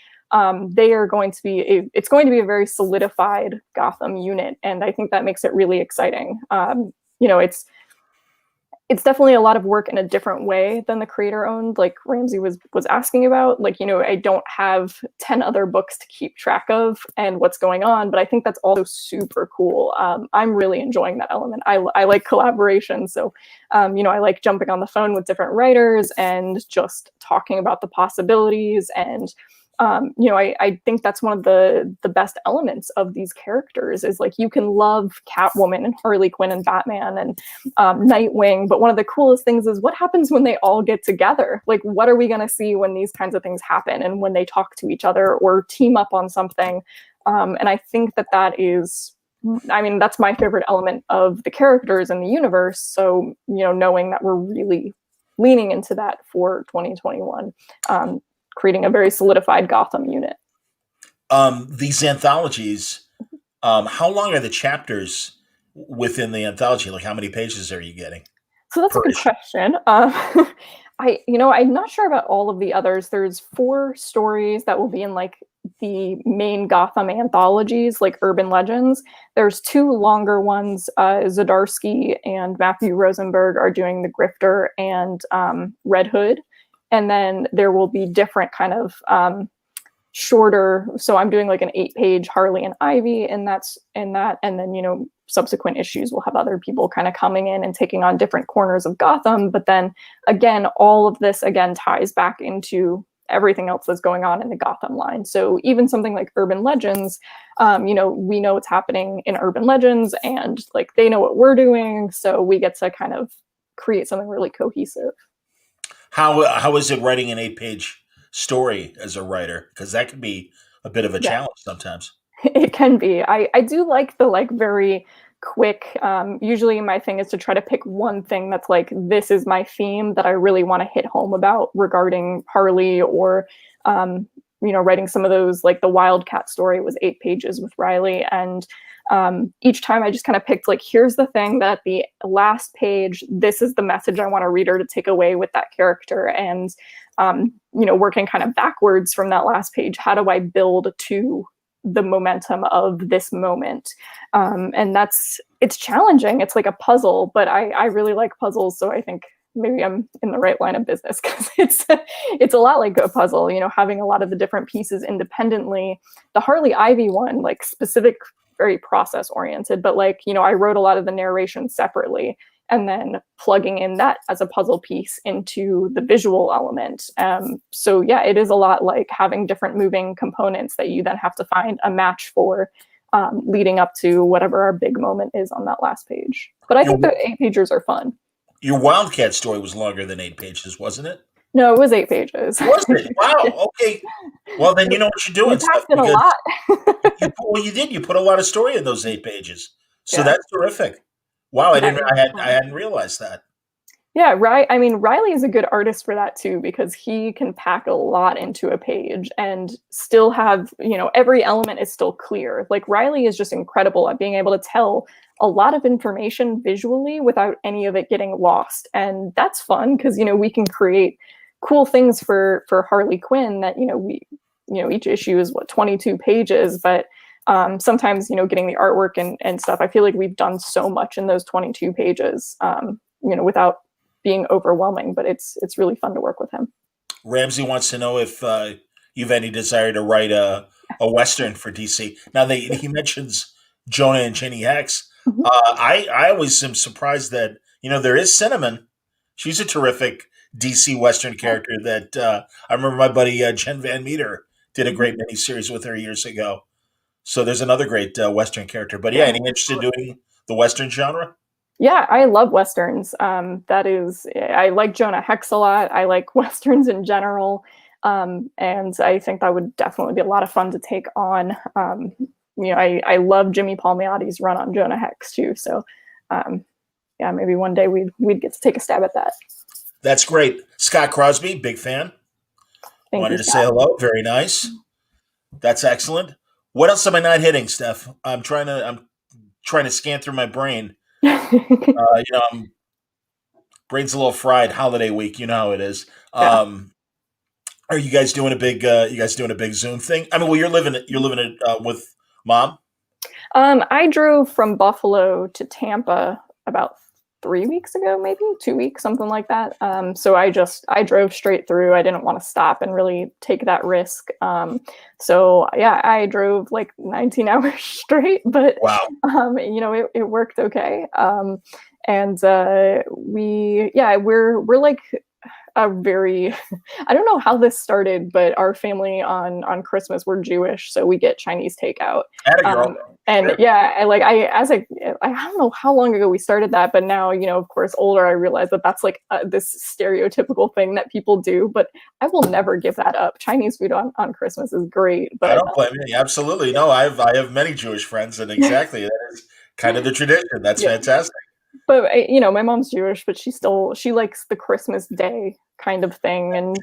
they are going to be it's going to be a very solidified Gotham unit, and I think that makes it really exciting. It's definitely a lot of work in a different way than the creator owned, like Ramsey was asking about. Like, I don't have 10 other books to keep track of and what's going on, but I think that's also super cool. I'm really enjoying that element. I like collaboration. So, I like jumping on the phone with different writers and just talking about the possibilities. And I think that's one of the best elements of these characters is like you can love Catwoman and Harley Quinn and Batman and Nightwing, but one of the coolest things is what happens when they all get together. Like, what are we going to see when these kinds of things happen and when they talk to each other or team up on something? And I think that is, that's my favorite element of the characters in the universe. So, knowing that we're really leaning into that for 2021. Creating a very solidified Gotham unit. These anthologies, how long are the chapters within the anthology? Like how many pages are you getting? So that's a good question. I'm not sure about all of the others. There's 4 stories that will be in like the main Gotham anthologies, like Urban Legends. There's 2 longer ones. Zdarsky and Matthew Rosenberg are doing The Grifter and Red Hood. And then there will be different kind of shorter. So I'm doing like an 8-page Harley and Ivy, and that's in that. And then, subsequent issues will have other people kind of coming in and taking on different corners of Gotham. But then again, all of this again ties back into everything else that's going on in the Gotham line. So even something like Urban Legends, we know what's happening in Urban Legends and like they know what we're doing. So we get to kind of create something really cohesive. How is it writing an 8-page story as a writer? Because that can be a bit of a challenge sometimes. It can be. I do like the like very quick. Usually my thing is to try to pick one thing that's like this is my theme that I really want to hit home about regarding Harley or writing some of those like the Wildcat story was 8 pages with Riley and. Each time I just kind of picked like, here's the thing that at the last page, this is the message I want a reader to take away with that character. And, working kind of backwards from that last page, how do I build to the momentum of this moment? And it's challenging. It's like a puzzle, but I really like puzzles. So I think maybe I'm in the right line of business because it's a lot like a puzzle, having a lot of the different pieces independently. The Harley Ivy one, like specific, very process oriented, but like, I wrote a lot of the narration separately and then plugging in that as a puzzle piece into the visual element. So yeah, it is a lot like having different moving components that you then have to find a match for leading up to whatever our big moment is on that last page. But I think the 8-pagers are fun. Your Wildcat story was longer than 8 pages, wasn't it? No, it was 8 pages. Was it? Wow. Okay. Well, then you know what you're doing. You packed in a lot. You did. You put a lot of story in those 8 pages. So that's terrific. Wow, That was I hadn't realized that. Yeah, I mean, Riley is a good artist for that too, because he can pack a lot into a page and still have, every element is still clear. Like Riley is just incredible at being able to tell a lot of information visually without any of it getting lost. And that's fun because, we can create cool things for Harley Quinn that, each issue is 22 pages, but sometimes, getting the artwork and stuff, I feel like we've done so much in those 22 pages, without being overwhelming, but it's really fun to work with him. Ramsey wants to know if you've any desire to write a Western for DC. Now, he mentions Jonah and Ginny Hex. Mhm. I always am surprised that, there is Cinnamon. She's a terrific DC Western character that I remember my buddy Jen Van Meter did a great miniseries with her years ago. So there's another great Western character. But yeah, any interest in doing the Western genre? Yeah, I love Westerns. I like Jonah Hex a lot. I like Westerns in general. And I think that would definitely be a lot of fun to take on. I love Jimmy Palmiotti's run on Jonah Hex too. So, yeah, maybe one day we'd get to take a stab at that. That's great. Scott Crosby, big fan. Wanted to say hello. Very nice. That's excellent. What else am I not hitting, Steph? I'm trying to scan through my brain. Brain's a little fried. Holiday week, you know how it is. Are you guys doing a big Zoom thing? I mean, well, you're living it with mom. I drove from Buffalo to Tampa about 3 weeks ago, maybe 2 weeks, something like that. So I drove straight through. I didn't want to stop and really take that risk. So yeah, I drove like 19 hours straight, but wow, it worked okay. And we're like a very I don't know how this started, but our family on Christmas, we're Jewish, so we get Chinese takeout. And yeah, I don't know how long ago we started that, but now, of course, older, I realize that that's like this stereotypical thing that people do, but I will never give that up. Chinese food on Christmas is great. But I don't blame you. Absolutely. No, I have many Jewish friends, and exactly that is kind of the tradition. That's fantastic. But my mom's Jewish, but she likes the Christmas Day kind of thing, and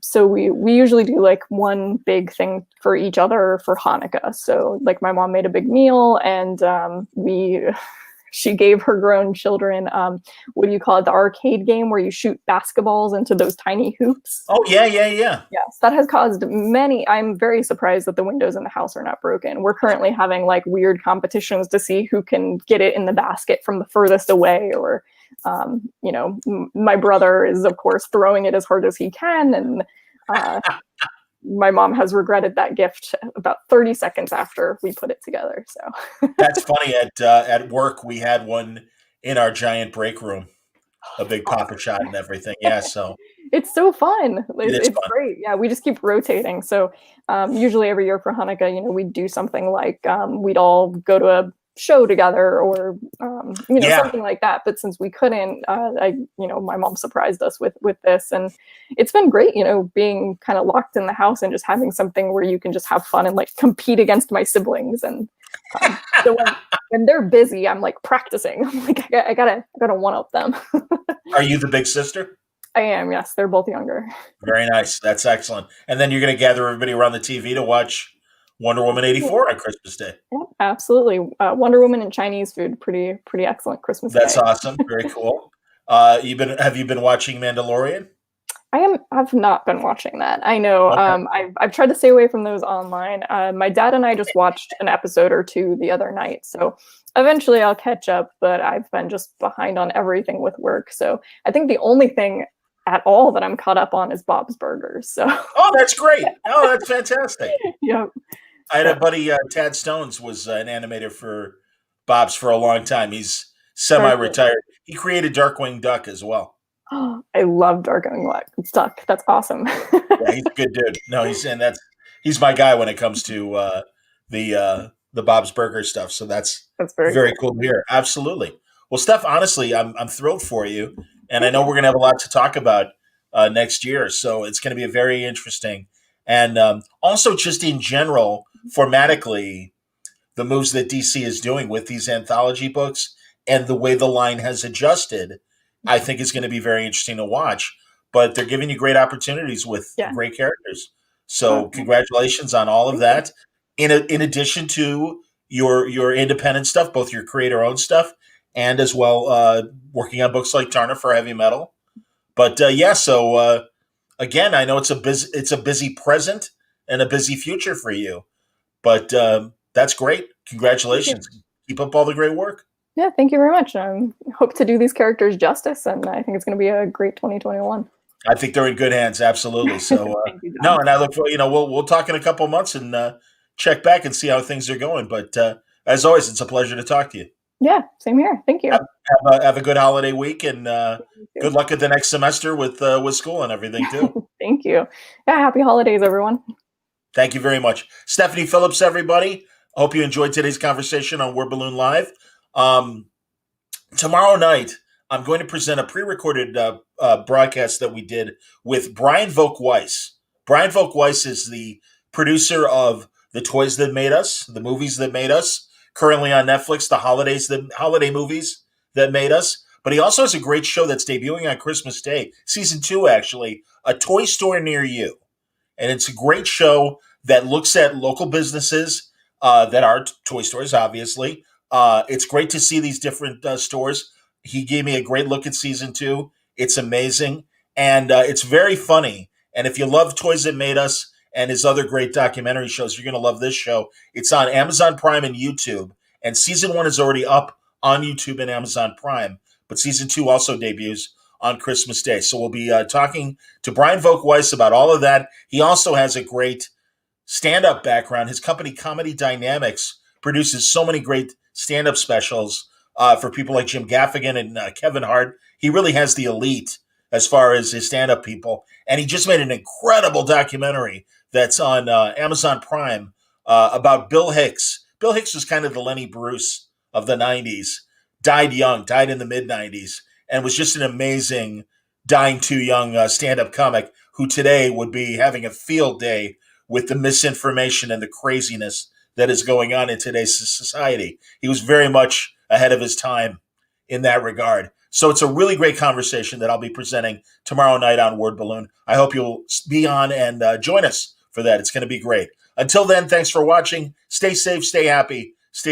so we usually do like one big thing for each other for Hanukkah. So like my mom made a big meal, and she gave her grown children what do you call it, the arcade game where you shoot basketballs into those tiny hoops. Oh yeah. Yes, that has caused I'm very surprised that the windows in the house are not broken. We're currently having like weird competitions to see who can get it in the basket from the furthest away, or my brother is of course throwing it as hard as he can, and my mom has regretted that gift about 30 seconds after we put it together. So that's funny. At work, we had one in our giant break room, a big pop-up shot and everything. Yeah, so it's so fun. It's fun. Great. Yeah, we just keep rotating. So usually every year for Hanukkah, we'd do something like we'd all go to a show together, or something like that. But since we couldn't, my mom surprised us with this, and it's been great, being kind of locked in the house and just having something where you can just have fun and like compete against my siblings. And so when they're busy, I'm like practicing. I'm like, I gotta one up them. Are you the big sister? I am. Yes, they're both younger. Very nice. That's excellent. And then you're going to gather everybody around the TV to watch Wonder Woman 84 on Christmas Day. Yeah, absolutely. Wonder Woman and Chinese food, pretty excellent Christmas Day. That's awesome. Very cool. Have you been watching Mandalorian? I've not been watching that. I know. Okay. I've tried to stay away from those online. My dad and I just watched an episode or two the other night, so eventually I'll catch up. But I've been just behind on everything with work. So I think the only thing at all that I'm caught up on is Bob's Burgers. So that's great. Oh, that's fantastic. Yep. I had a buddy, Tad Stones, was an animator for Bob's for a long time. He's semi-retired. He created Darkwing Duck as well. Oh, I love Darkwing Duck. That's awesome. Yeah, he's a good dude. No, he's my guy when it comes to the Bob's Burger stuff. So that's very cool to hear. Absolutely. Well, Steph, honestly, I'm thrilled for you, and I know we're going to have a lot to talk about next year. So it's going to be very interesting, and also just in general, formatically, the moves that DC is doing with these anthology books and the way the line has adjusted, I think is going to be very interesting to watch. But they're giving you great opportunities with Yeah. great characters. So congratulations on all of that. In addition to your independent stuff, both your creator owned stuff and as well working on books like Taarna for heavy metal. But so again, I know it's a busy present and a busy future for you. But that's great. Congratulations. Keep up all the great work. Yeah, thank you very much. Hope to do these characters justice, and I think it's going to be a great 2021. I think they're in good hands, absolutely. So no, and I look for we'll talk in a couple months and check back and see how things are going. But as always, it's a pleasure to talk to you. Yeah, same here. Thank you. Have a good holiday week and good luck at the next semester with school and everything too. Thank you. Yeah, happy holidays, everyone. Thank you very much, Stephanie Phillips. Everybody, I hope you enjoyed today's conversation on Word Balloon Live. Tomorrow night, I'm going to present a pre-recorded broadcast that we did with Brian Volk-Weiss. Brian Volk-Weiss is the producer of The Toys That Made Us, the movies that made us, currently on Netflix, the holiday movies that made us. But he also has a great show that's debuting on Christmas Day, season 2 actually, A Toy Store Near You. And it's a great show that looks at local businesses that are toy stores, obviously. It's great to see these different stores. He gave me a great look at season 2. It's amazing. And it's very funny. And if you love Toys That Made Us and his other great documentary shows, you're going to love this show. It's on Amazon Prime and YouTube. And season 1 is already up on YouTube and Amazon Prime. But season 2 also debuts on Christmas Day. So we'll be talking to Brian Volk-Weiss about all of that. He also has a great stand-up background. His company, Comedy Dynamics, produces so many great stand-up specials for people like Jim Gaffigan and Kevin Hart. He really has the elite as far as his stand-up people. And he just made an incredible documentary that's on Amazon Prime about Bill Hicks. Bill Hicks was kind of the Lenny Bruce of the 90s. Died young, died in the mid-90s, and was just an amazing dying too young stand-up comic who today would be having a field day with the misinformation and the craziness that is going on in today's society. He was very much ahead of his time in that regard. So it's a really great conversation that I'll be presenting tomorrow night on Word Balloon. I hope you'll be on and join us for that. It's going to be great. Until then, thanks for watching. Stay safe, stay happy, stay healthy.